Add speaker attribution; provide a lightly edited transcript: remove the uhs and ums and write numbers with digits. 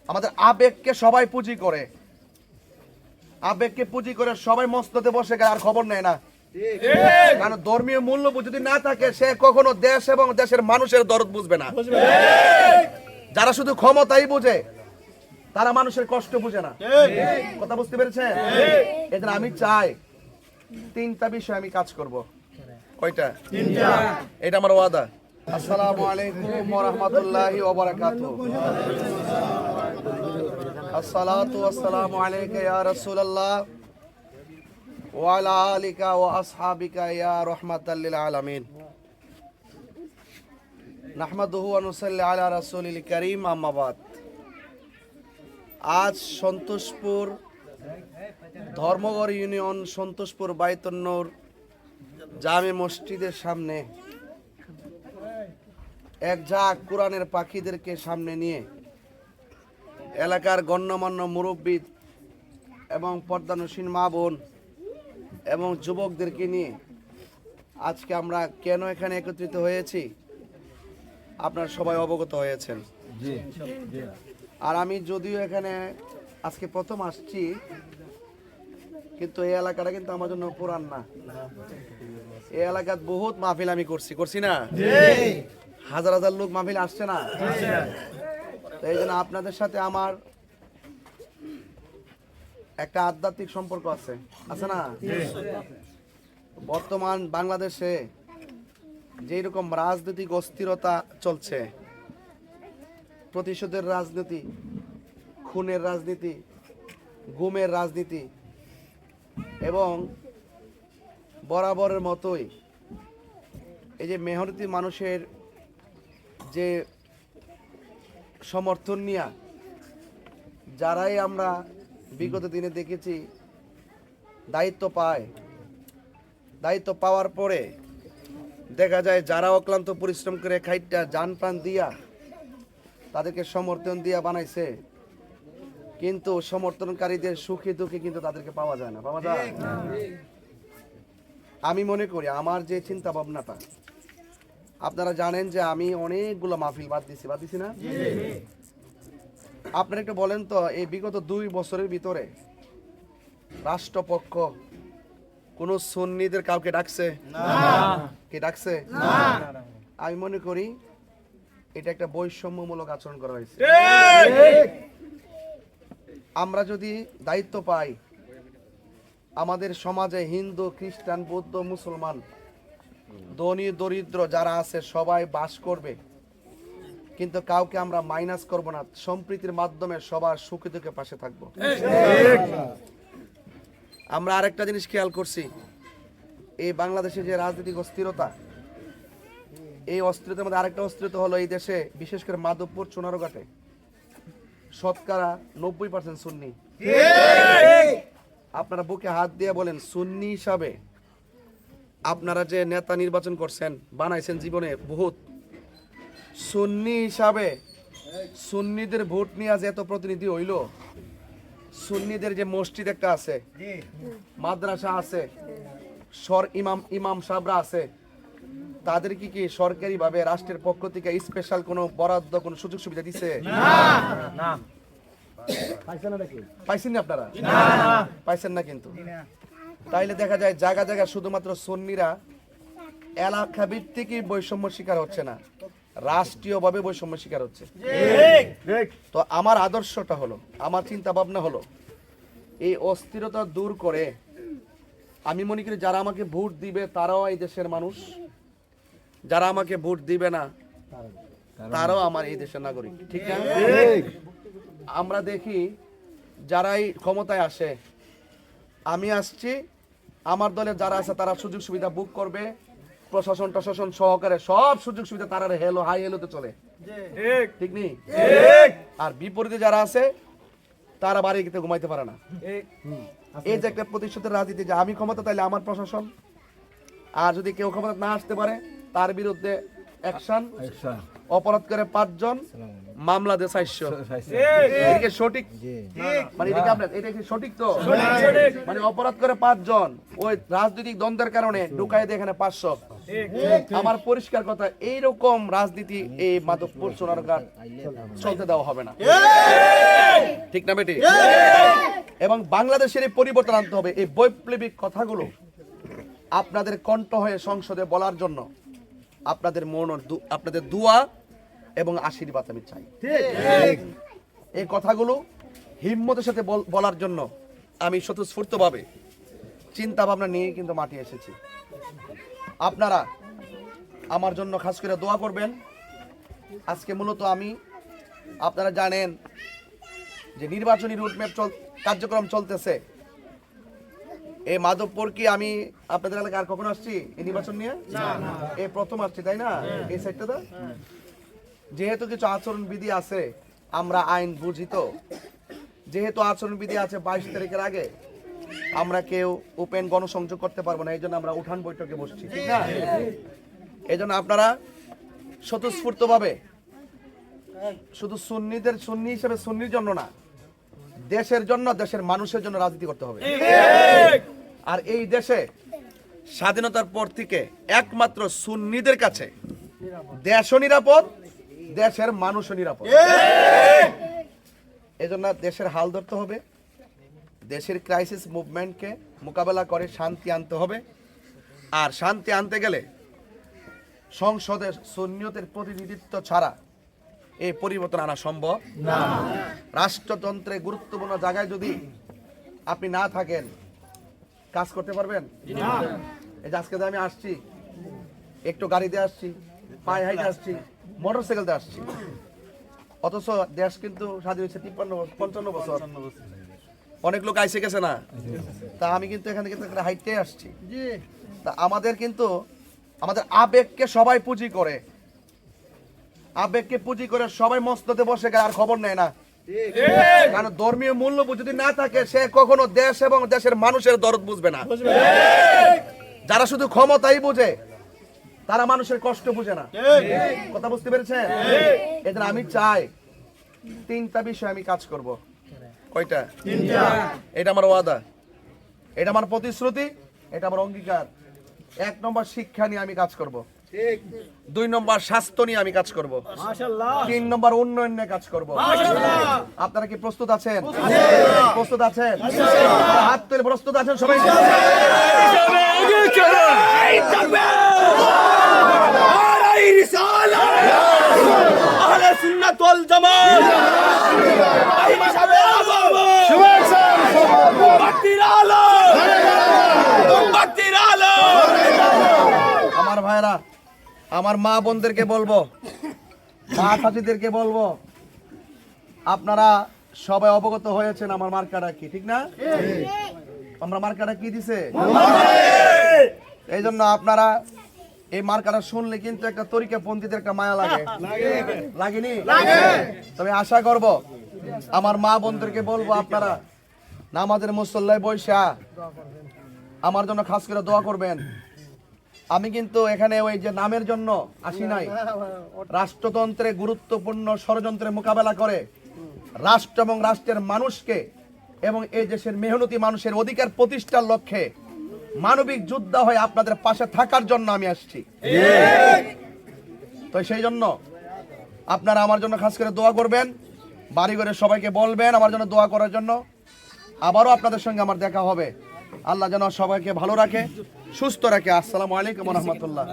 Speaker 1: আমাদের আবেগকে সবাই পুঁজি করে, আবেগকে পুঁজি করে সবাই মস্ততে বসে গেলে আর খবর নেয় না। কারণ ধর্মীয় মূল্যবোধ যদি না থাকে সে কখনো দেশ এবং দেশের মানুষের দরদ বুঝবে না। যারা শুধু ক্ষমতাই বুঝে তারা মানুষের কষ্ট বুঝে না। কথা বুঝতে পেরেছেন? এজন্য আমি চাই 3টা বিষয় আমি কাজ করব। কয়টা? 3টা। এটা আমার ওয়াদা। আসসালামু আলাইকুম ওয়া রাহমাতুল্লাহি ওয়া বারাকাতুহু। আসসালাতু ওয়াসসালামু আলাইকা ইয়া রাসূলুল্লাহ ওয়া আলা আলিকা ওয়া আসহাবিকা ইয়া রাহমাতাল লিল আলামিন। নাহমাদুহু ওয়া নুসাল্লি আলা রাসূলিল কারীম, আম্মা বাদ। আজ সন্তোষপুর ধর্মগড় ইউনিয়ন সন্তোষপুর বাইতুন নূর জামে মসজিদের সামনে এক ঝাঁক কোরআনের পাখিদেরকে সামনে নিয়ে এলাকার গণ্যমান্য মুরব্বী এবং পর্দানসীন মা বোন এবং যুবকদেরকে নিয়ে আজকে আমরা কেন এখানে একত্রিত হয়েছি আপনারা সবাই অবগত হয়েছেন। আর আমি যদিও এখানে আজকে প্রথম আসছি, কিন্তু এই এলাকাটা কিন্তু আমার জন্য পুরান না। এই এলাকাত বহুত মাহফিল আমি করছি না? হাজার হাজার লোক মাহফিল আসছে না? এই জন্য আপনাদের সাথে আমার একটা আধ্যাত্মিক সম্পর্ক আছে না? বর্তমান বাংলাদেশে যেই রকম রাজনৈতিক অস্থিরতা চলছে, প্রতিশোধের রাজনীতি, খুনের রাজনীতি, গুমের রাজনীতি এবং বরাবরের মতোই এই যে মেহনতি মানুষের যে সমর্থন নিয়ে যারাই আমরা বিগত দিনে দেখেছি দায়িত্ব পাওয়ার পরে দেখা যায় যারা অক্লান্ত পরিশ্রম করে খাইটা জান প্রাণ দিয়া তাদেরকে সমর্থন দিয়া বানাইছে, কিন্তু সমর্থনকারীদের সুখে দুঃখে কিন্তু তাদেরকে পাওয়া যায় না। আমি মনে করি আমার যে চিন্তা ভাবনাটা, আপনারা জানেন যে আমি অনেকগুলো মাহফিল বাদ দিছি না? আপনারা একটু বলেন তো, এই বিগত 2 বছরের ভিতরে রাষ্ট্রপক্ষ কোন সুন্নিদের কাউকে ডাকছে? কে ডাকছে? আমি মনে করি এটা একটা বৈষম্যমূলক আচরণ করা হয়েছে। আমরা যদি দায়িত্ব পাই, আমাদের সমাজে হিন্দু, খ্রিস্টান, বৌদ্ধ, মুসলমান, ধনী দরিদ্র যারা আছে সবাই বাস করবে, কিন্তু কাউকে আমরা মাইনাস করব না। সম্প্রীতির মাধ্যমে সবার সুখে দুঃখে পাশে থাকবো। আমরা আরেকটা জিনিস খেয়াল করছি, এই বাংলাদেশে যে রাজনৈতিক অস্থিরতা, এই অস্থিরতার মধ্যে আরেকটা অস্থিরতা হলো এই দেশে, বিশেষ করে মাধবপুর, চুনারুঘাটে শতকরা 90% সুন্নি। আপনারা বুকে হাত দিয়ে বলেন, সুন্নি হিসাবে আপনারা যে নেতা নির্বাচন করছেন, বানাইছেন জীবনে বহুত, সুন্নি হিসাবে সুন্নিদের ভোট নিয়ে আজ এত প্রতিনিধি হইল, সুন্নিদের যে মসজিদ একটা আছে, মাদ্রাসা আছে, ইমাম সাহেবরা আছে, তাদের কি সরকারি ভাবে রাষ্ট্রের পক্ষ থেকে স্পেশাল কোনো বরাদ্দ, কোনো সুযোগ সুবিধা দিছে? না। পাইছেন না আপনারা? পাইছেন না। কিন্তু তাইলে দেখা যায় জায়গা জায়গা শুধুমাত্র সুন্নিরা এলাকা ভিত্তিকই বৈষম্য শিকার হচ্ছে না, রাষ্ট্রীয়ভাবে বৈষম্য শিকার হচ্ছে। তো আমার আদর্শটা হলো, আমার চিন্তা ভাবনা হলো, এই অস্থিরতা দূর করে আমি মনে করি যারা আমাকে ভোট দিবে তারাও এই দেশের মানুষ, যারা আমাকে ভোট দিবে না তারাও আমার এই দেশের নাগরিক। ঠিক না? আমরা দেখি যারাই ক্ষমতায় আসে, আমি আসছি, আমার দলে যারা আছে তারা সুযোগ সুবিধা বুক করবে, প্রশাসন সহকারে সব সুযোগ সুবিধা তারা হাই হেলোতে চলে। ঠিক নেই? আর বিপরীতে যারা আছে তারা বাড়িতে ঘুমাইতে পারে না। এই যে একটা প্রতিশোধের রাজনীতি, যে আমি ক্ষমতা তাইলে আমার প্রশাসন, আর যদি কেউ ক্ষমতা না আসতে পারে তার বিরুদ্ধে অ্যাকশন, অপরাধ করে 5 জন, মামলা দিয়ে 400। এটা সঠিক? মানে এটা কি সঠিক? তো মানে অপরাধ করে 5 জন, ওই রাজনৈতিক দ্বন্দ্বের কারণে ঢুকাই দিয়ে এখানে 500। আমার পরিষ্কার কথা, এইরকম রাজনীতি এই মাধবপুর, সোনারঘাট চলতে দেওয়া হবে না। ঠিক না বেটি? এবং বাংলাদেশের এই পরিবর্তন আনতে হবে। এই বৈপ্লবিক কথাগুলো আপনাদের কণ্ঠ হয়ে সংসদে বলার জন্য আপনাদের আপনাদের দোয়া এবং আশীর্বাদ আমি চাই। এই কথাগুলো হিম্মতের সাথে বলার জন্য আমি স্বতঃস্ফূর্তভাবে চিন্তা ভাবনা নিয়ে কিন্তু মাঠে এসেছি। আপনারা আমার জন্য খাস করে দোয়া করবেন। আজকে মূলত আপনারা জানেন যে নির্বাচনী রুটম্যাপ কার্যক্রম চলতেছে। এই মাধবপুর কি আমি আপনাদের এলাকায় আর কখনো আসছি এই নির্বাচন নিয়ে? এই প্রথম আসছি, তাই না? এই সাইডটা যেহেতু কিছু আচরণবিধি আছে, আমরা আইন বুঝি তো, যেহেতু আচরণবিধি আছে 22 তারিখের আগে আমরা কেউ ওপেন গণসংযোগ করতে পারবো না, এই জন্য আমরা উঠান বৈঠকে বসছি, ঠিক না? এই জন্য আপনারা স্বতঃস্ফূর্তভাবে শুধু সুন্নি হিসেবে সুন্নির জন্য না, দেশের জন্য, দেশের মানুষের জন্য রাজনীতি করতে হবে। আর এই দেশে স্বাধীনতার পর থেকে একমাত্র সুন্নিদের কাছে দেশও নিরাপদ, দেশের মানুষও নিরাপদ। এজন্য দেশের হাল ধরতে হবে, দেশের ক্রাইসিস মুভমেন্টকে মোকাবেলা করে শান্তি আনতে হবে। আর শান্তি আনতে গেলে সংসদের সুন্নিয়তের প্রতিনিধিত্ব ছাড়া এই পরিবর্তন আনা সম্ভব না। রাষ্ট্রতন্ত্রে গুরুত্বপূর্ণ জায়গায় যদি আপনি না থাকেন, কাজ করতে পারবেন? এই যে আজকে আমি আসছি, একটু গাড়িতে আসছি, পায়ে হাইটে আসছি, মোটরসাইকেলতে আসছি, অথচ দেশ কিন্তু স্বাধীন হয়েছে 55 বছর। অনেক লোক আইসে গেছে না, তা আমি কিন্তু এখান থেকে হাইটে আসছি। তা আমাদের আবেগকে সবাই পুঁজি করে, আবেগকে পুঁজি করে সবাই মসনদে বসে গেলে আর খবর নেয় না। কারণ ধর্মীয় মূল্যবোধ যদি না থাকে, সে কখনো দেশ এবং দেশের মানুষের দরদ বুঝবে না। যারা শুধু ক্ষমতাই বুঝে, তারা মানুষের কষ্ট বুঝে না। কথা বুঝতে পেরেছেন? এদের আমি চাই 3টা বিষয় আমি কাজ করব। কয়টা? 3টা। এটা আমার ওয়াদা, এটা আমার প্রতিশ্রুতি, এটা আমার অঙ্গীকার। 1 নম্বর শিক্ষা নিয়ে আমি কাজ করব, 2 নম্বর স্বাস্থ্য নিয়ে আমি কাজ করব, 3 নম্বর উন্নয়ন নিয়ে কাজ করব। আপনারা কি প্রস্তুত আছেন? প্রস্তুত আছেন? হাত তুলে প্রস্তুত আছেন সবাই? আমার ভাইরা, আমার মা বোনদেরকে বলবো, মা চাচিদেরকে বলবো, আপনারা সবাই অবগত হয়েছেন আমার মার্কাটা কি, ঠিক না? আমরা মার্কাটা কি দিছে, এই জন্য আপনারা এই মার্কাটা শুনলে কিন্তু একটা তরিকাপন্থীদের একটা মায়া লাগে, লাগেনি? তবে আশা করব আমার মা বোনদেরকে বলবো, আপনারা নামাজের মুসল্লায় বৈশা আমার জন্য খাস করে দোয়া করবেন। আমি কিন্তু এখানে ওই যে নামের জন্য আসি নাই, রাষ্ট্রতন্ত্রে গুরুত্বপূর্ণ ষড়যন্ত্রের মোকাবেলা করে রাষ্ট্র এবং রাষ্ট্রের মানুষকে এবং এই দেশের মেহনতি মানুষের অধিকার প্রতিষ্ঠার লক্ষ্যে মানবিক যোদ্ধা হয়ে আপনাদের পাশে থাকার জন্য আমি আসছি। তো সেই জন্য আপনারা আমার জন্য খাস করে দোয়া করবেন, বাড়ি ঘরে সবাইকে বলবেন আমার জন্য দোয়া করার জন্য। আবারও আপনাদের সঙ্গে আমার দেখা হবে। আল্লাহ যেন সবাইকে ভালো রাখে, সুস্থ রাখে। আসসালামু আলাইকুম ওয়া রাহমাতুল্লাহ।